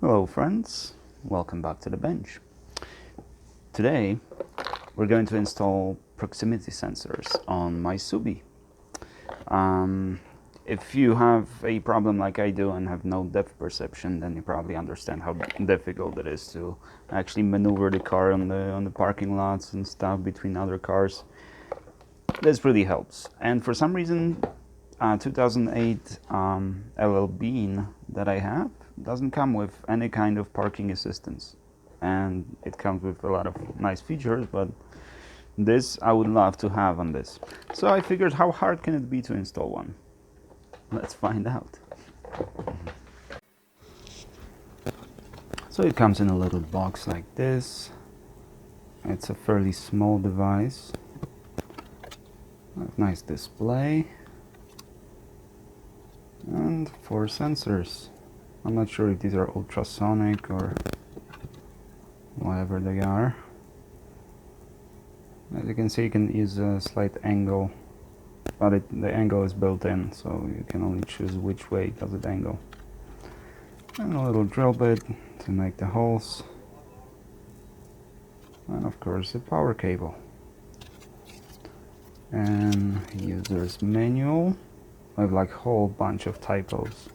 Hello friends, welcome back to the bench. Today we're going to install proximity sensors on my Subi. If you have a problem like I do and have no depth perception, then you probably understand how difficult it is to actually maneuver the car on the parking lots and stuff between other cars. This really helps. And for some reason, 2008 LL Bean that I have doesn't come with any kind of parking assistance, and it comes with a lot of nice features, but this I would love to have on this. So I figured, how hard can it be to install one? Let's find out. So it comes in a little box like this. It's a fairly small device. Nice display and 4 sensors. I'm not sure if these are ultrasonic or whatever they are. As you can see, you can use a slight angle, but the angle is built in, so you can only choose which way does it angle. And a little drill bit to make the holes, and of course a power cable. And user's manual with like a whole bunch of typos.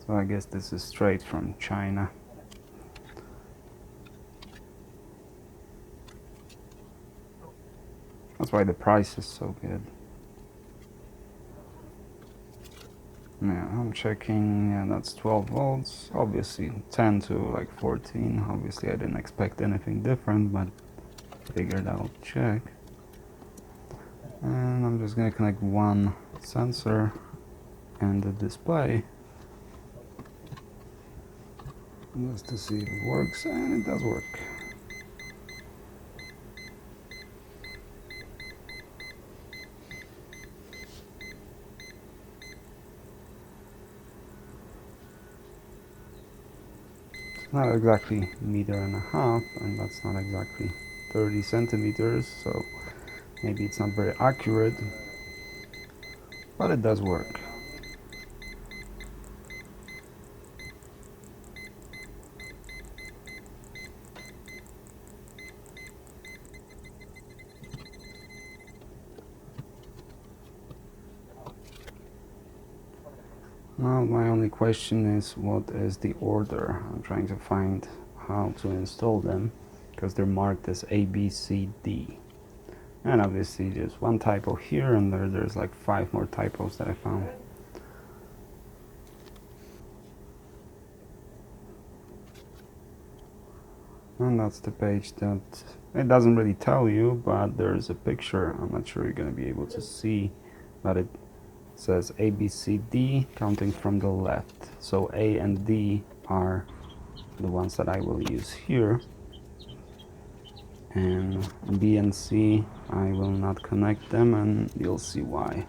So I guess this is straight from China. That's why the price is so good. Yeah, I'm checking, yeah, that's 12 volts, obviously 10 to like 14. Obviously I didn't expect anything different, but figured I'll check. And I'm just gonna connect one sensor and the display just to see if it works, and it does work. It's not exactly 1.5 meters, and that's not exactly 30 centimeters, so maybe it's not very accurate, but it does work. Now my only question is, what is the order? I'm trying to find how to install them, because they're marked as A, B, C, D. And obviously just one typo here, and there's like 5 more typos that I found. And that's the page that it doesn't really tell you, but there's a picture. I'm not sure you're going to be able to see, but it says A, B, C, D, counting from the left. So A and D are the ones that I will use here, and B and C I will not connect them, and you'll see why.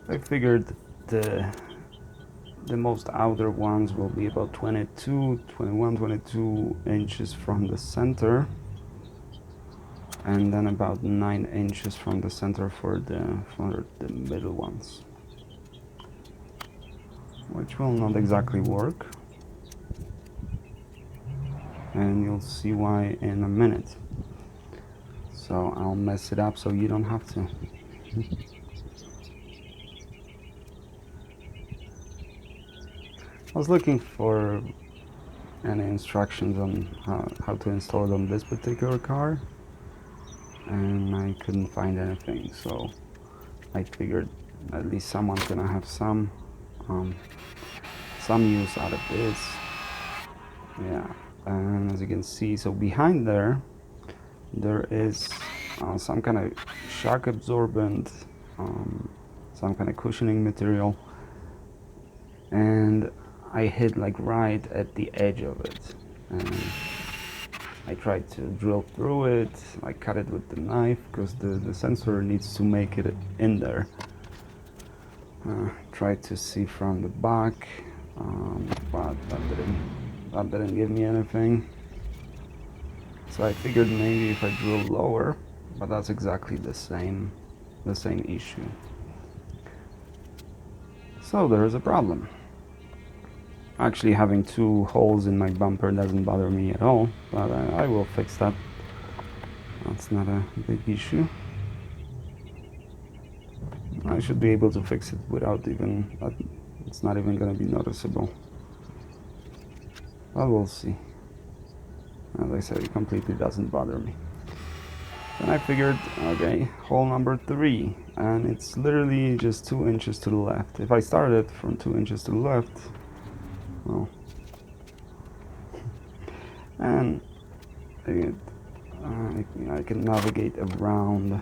I figured the most outer ones will be about 22 inches from the center, and then about 9 inches from the center for the middle ones, which will not exactly work, and you'll see why in a minute. So I'll mess it up so you don't have to. I was looking for any instructions on how to install it on this particular car, and I couldn't find anything, so I figured at least someone's gonna have some use out of this. Yeah, and as you can see, so behind there is some kind of shock absorbent, some kind of cushioning material, and I hit like right at the edge of it, and I tried to drill through it, like cut it with the knife, because the sensor needs to make it in there. Tried to see from the back, but that didn't give me anything. So I figured maybe if I drill lower, but that's exactly the same issue. So there's a problem. Actually, having two holes in my bumper doesn't bother me at all, but I will fix that. That's not a big issue. I should be able to fix it without even, it's not even going to be noticeable. But we'll see. As I said, it completely doesn't bother me. Then I figured, okay, hole number 3, and it's literally just 2 inches to the left. If I started from 2 inches to the left, well, and I can navigate around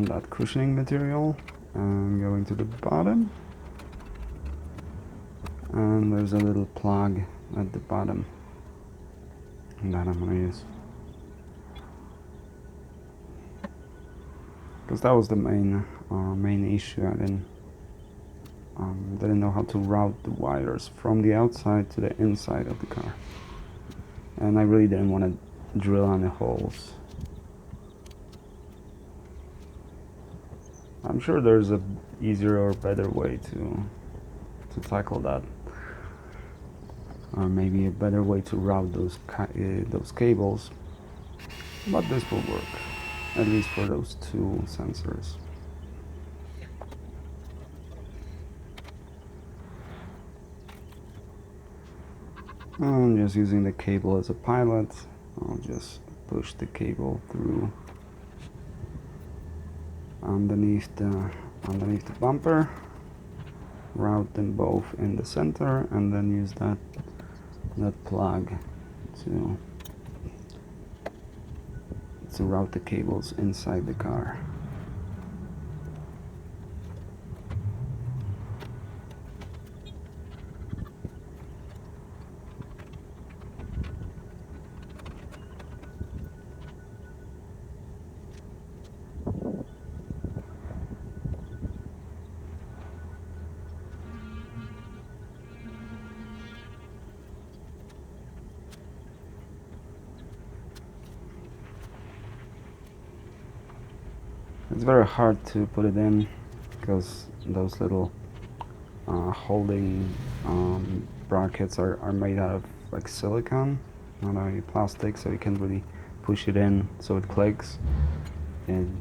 that cushioning material and going to the bottom, and there's a little plug at the bottom that I'm gonna use, because that was the main issue. I didn't know how to route the wires from the outside to the inside of the car, and I really didn't want to drill any holes. I'm sure there's a easier or better way to tackle that, or maybe a better way to route those cables, but this will work, at least for those 2 sensors. I'm just using the cable as a pilot. I'll just push the cable through underneath the bumper, route them both in the center, and then use that plug to route the cables inside the car. It's very hard to put it in because those little holding brackets are made out of like silicone, not a plastic, so you can't really push it in so it clicks, and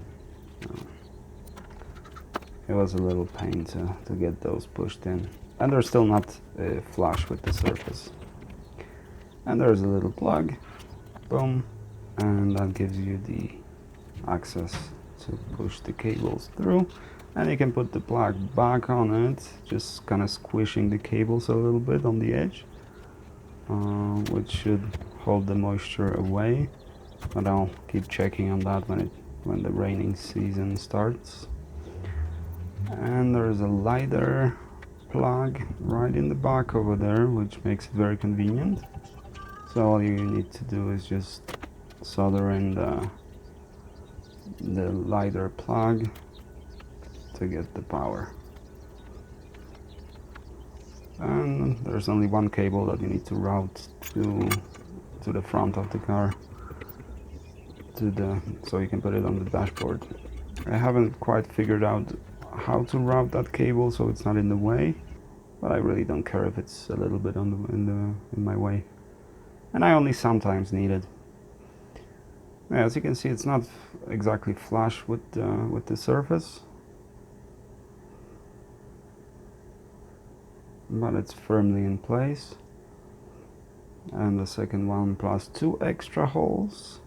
it was a little pain to get those pushed in, and they're still not flush with the surface. And there's a little plug, boom, and that gives you the access to push the cables through, and you can put the plug back on it, just kind of squishing the cables a little bit on the edge, which should hold the moisture away, but I'll keep checking on that when the raining season starts. And there's a lighter plug right in the back over there, which makes it very convenient. So all you need to do is just solder in the lighter plug to get the power. And there's only one cable that you need to route to the front of the car, so you can put it on the dashboard. I haven't quite figured out how to route that cable so it's not in the way, but I really don't care if it's a little bit in my way, and I only sometimes need it. Yeah, as you can see, it's not exactly flush with the surface, but it's firmly in place. And the second one plus 2 extra holes,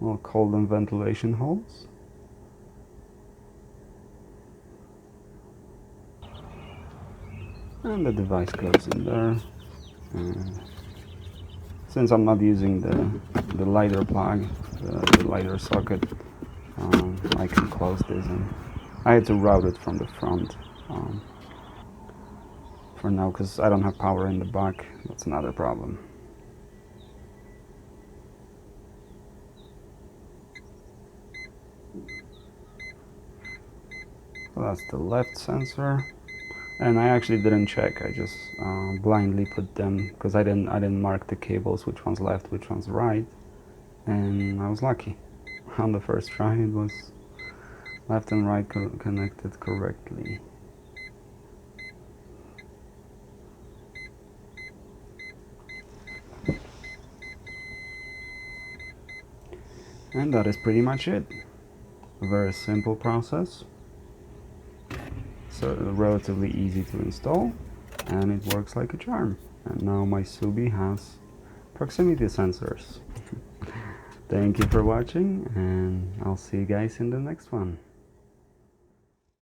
we'll call them ventilation holes. And the device goes in there. And since I'm not using the lighter plug, the lighter socket, I can close this, and I had to route it from the front for now because I don't have power in the back. That's another problem. So that's the left sensor, and I actually didn't check. I just blindly put them because I didn't mark the cables, which one's left, which one's right, and I was lucky. On the first try, it was left and right connected correctly. And that is pretty much it. A very simple process, so relatively easy to install, and it works like a charm. And now my Subi has proximity sensors. Thank you for watching, and I'll see you guys in the next one.